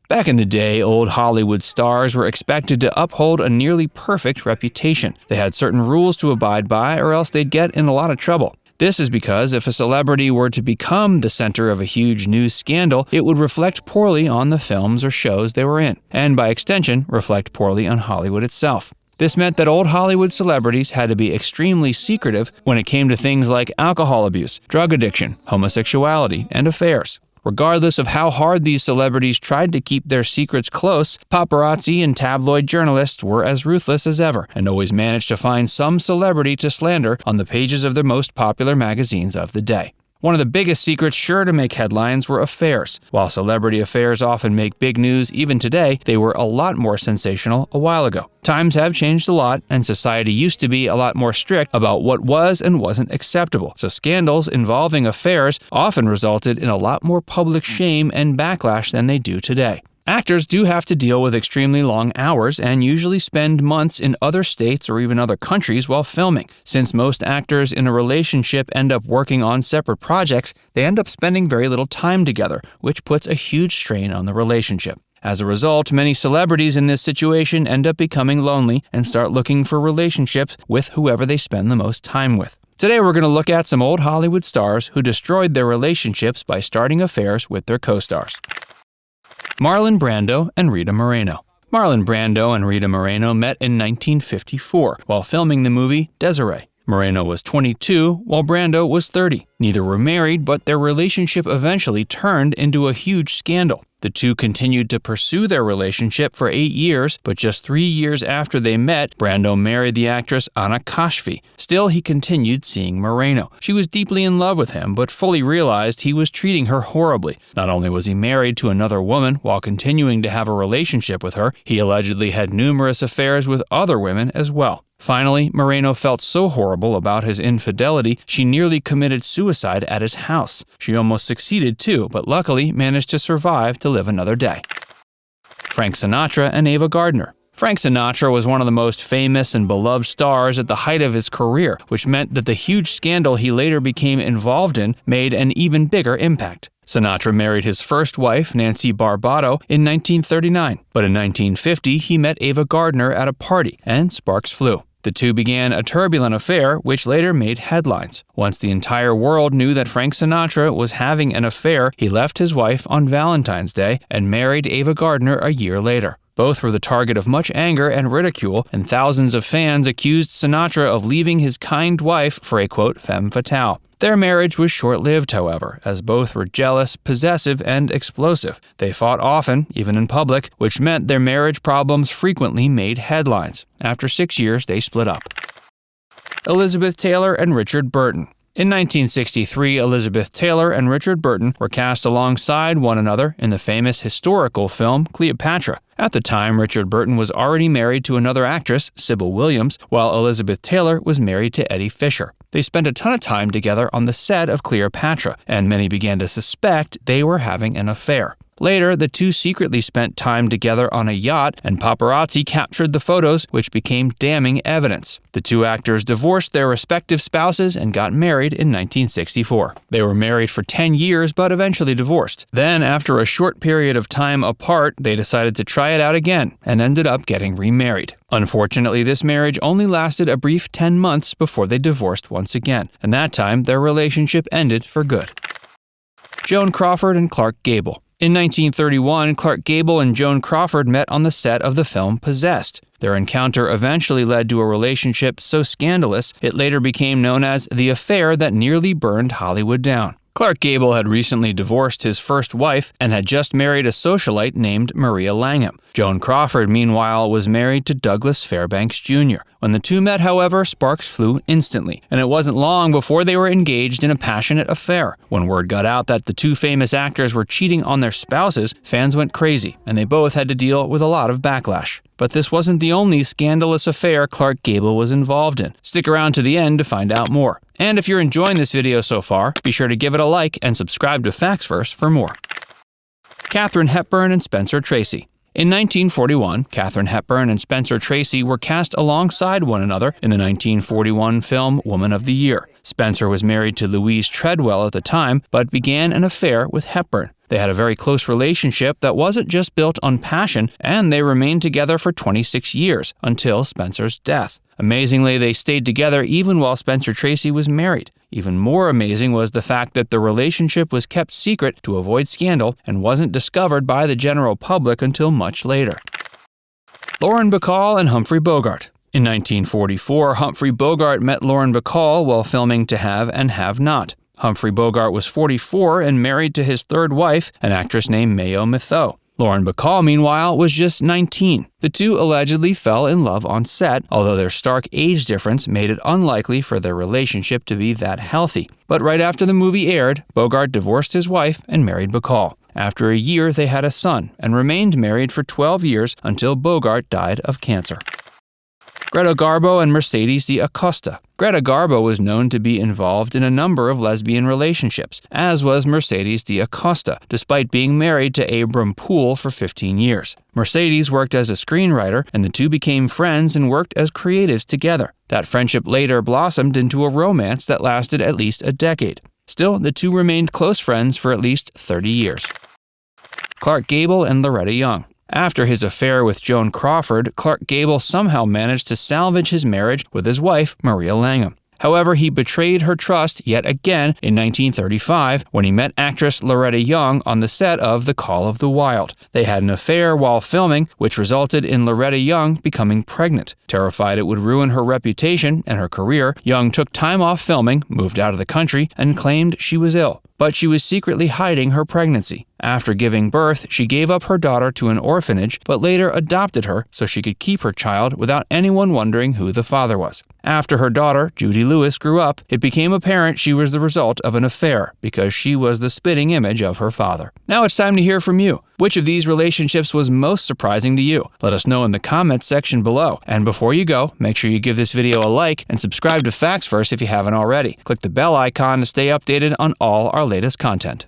Back in the day, old Hollywood stars were expected to uphold a nearly perfect reputation. They had certain rules to abide by, or else they'd get in a lot of trouble. This is because if a celebrity were to become the center of a huge news scandal, it would reflect poorly on the films or shows they were in, and by extension, reflect poorly on Hollywood itself. This meant that old Hollywood celebrities had to be extremely secretive when it came to things like alcohol abuse, drug addiction, homosexuality, and affairs. Regardless of how hard these celebrities tried to keep their secrets close, paparazzi and tabloid journalists were as ruthless as ever and always managed to find some celebrity to slander on the pages of their most popular magazines of the day. One of the biggest secrets sure to make headlines were affairs. While celebrity affairs often make big news even today, they were a lot more sensational a while ago. Times have changed a lot, and society used to be a lot more strict about what was and wasn't acceptable, so scandals involving affairs often resulted in a lot more public shame and backlash than they do today. Actors do have to deal with extremely long hours and usually spend months in other states or even other countries while filming. Since most actors in a relationship end up working on separate projects, they end up spending very little time together, which puts a huge strain on the relationship. As a result, many celebrities in this situation end up becoming lonely and start looking for relationships with whoever they spend the most time with. Today we're going to look at some old Hollywood stars who destroyed their relationships by starting affairs with their co-stars. Marlon Brando and Rita Moreno. Marlon Brando and Rita Moreno met in 1954 while filming the movie Desiree. Moreno was 22 while Brando was 30. Neither were married, but their relationship eventually turned into a huge scandal. The two continued to pursue their relationship for 8 years, but just 3 years after they met, Brando married the actress Anna Kashfi. Still, he continued seeing Moreno. She was deeply in love with him, but fully realized he was treating her horribly. Not only was he married to another woman while continuing to have a relationship with her, he allegedly had numerous affairs with other women as well. Finally, Moreno felt so horrible about his infidelity, she nearly committed suicide at his house. She almost succeeded too, but luckily managed to survive to live another day. Frank Sinatra and Ava Gardner. Frank Sinatra was one of the most famous and beloved stars at the height of his career, which meant that the huge scandal he later became involved in made an even bigger impact. Sinatra married his first wife, Nancy Barbado, in 1939, but in 1950 he met Ava Gardner at a party, and sparks flew. The two began a turbulent affair, which later made headlines. Once the entire world knew that Frank Sinatra was having an affair, he left his wife on Valentine's Day and married Ava Gardner a year later. Both were the target of much anger and ridicule, and thousands of fans accused Sinatra of leaving his kind wife for a, quote, femme fatale. Their marriage was short-lived, however, as both were jealous, possessive, and explosive. They fought often, even in public, which meant their marriage problems frequently made headlines. After 6 years, they split up. Elizabeth Taylor and Richard Burton. In 1963, Elizabeth Taylor and Richard Burton were cast alongside one another in the famous historical film Cleopatra. At the time, Richard Burton was already married to another actress, Sybil Williams, while Elizabeth Taylor was married to Eddie Fisher. They spent a ton of time together on the set of Cleopatra, and many began to suspect they were having an affair. Later, the two secretly spent time together on a yacht, and paparazzi captured the photos, which became damning evidence. The two actors divorced their respective spouses and got married in 1964. They were married for 10 years, but eventually divorced. Then, after a short period of time apart, they decided to try it out again, and ended up getting remarried. Unfortunately, this marriage only lasted a brief 10 months before they divorced once again, and that time their relationship ended for good. Joan Crawford and Clark Gable. In 1931, Clark Gable and Joan Crawford met on the set of the film Possessed. Their encounter eventually led to a relationship so scandalous, it later became known as the affair that nearly burned Hollywood down. Clark Gable had recently divorced his first wife and had just married a socialite named Maria Langham. Joan Crawford, meanwhile, was married to Douglas Fairbanks Jr. When the two met, however, sparks flew instantly, and it wasn't long before they were engaged in a passionate affair. When word got out that the two famous actors were cheating on their spouses, fans went crazy, and they both had to deal with a lot of backlash. But this wasn't the only scandalous affair Clark Gable was involved in. Stick around to the end to find out more. And if you're enjoying this video so far, be sure to give it a like and subscribe to Facts Verse for more. Katharine Hepburn and Spencer Tracy. In 1941, Katharine Hepburn and Spencer Tracy were cast alongside one another in the 1941 film Woman of the Year. Spencer was married to Louise Treadwell at the time, but began an affair with Hepburn. They had a very close relationship that wasn't just built on passion, and they remained together for 26 years, until Spencer's death. Amazingly, they stayed together even while Spencer Tracy was married. Even more amazing was the fact that the relationship was kept secret to avoid scandal and wasn't discovered by the general public until much later. Lauren Bacall and Humphrey Bogart. In 1944, Humphrey Bogart met Lauren Bacall while filming To Have and Have Not. Humphrey Bogart was 44 and married to his third wife, an actress named Mayo Mitho. Lauren Bacall, meanwhile, was just 19. The two allegedly fell in love on set, although their stark age difference made it unlikely for their relationship to be that healthy. But right after the movie aired, Bogart divorced his wife and married Bacall. After a year, they had a son and remained married for 12 years until Bogart died of cancer. Greta Garbo and Mercedes de Acosta. Greta Garbo was known to be involved in a number of lesbian relationships, as was Mercedes de Acosta, despite being married to Abram Poole for 15 years. Mercedes worked as a screenwriter, and the two became friends and worked as creatives together. That friendship later blossomed into a romance that lasted at least a decade. Still, the two remained close friends for at least 30 years. Clark Gable and Loretta Young. After his affair with Joan Crawford, Clark Gable somehow managed to salvage his marriage with his wife, Maria Langham. However, he betrayed her trust yet again in 1935 when he met actress Loretta Young on the set of The Call of the Wild. They had an affair while filming, which resulted in Loretta Young becoming pregnant. Terrified it would ruin her reputation and her career, Young took time off filming, moved out of the country, and claimed she was ill. But she was secretly hiding her pregnancy. After giving birth, she gave up her daughter to an orphanage, but later adopted her so she could keep her child without anyone wondering who the father was. After her daughter, Judy Lewis, grew up, it became apparent she was the result of an affair because she was the spitting image of her father. Now it's time to hear from you. Which of these relationships was most surprising to you? Let us know in the comments section below. And before you go, make sure you give this video a like and subscribe to Facts First if you haven't already. Click the bell icon to stay updated on all our latest content.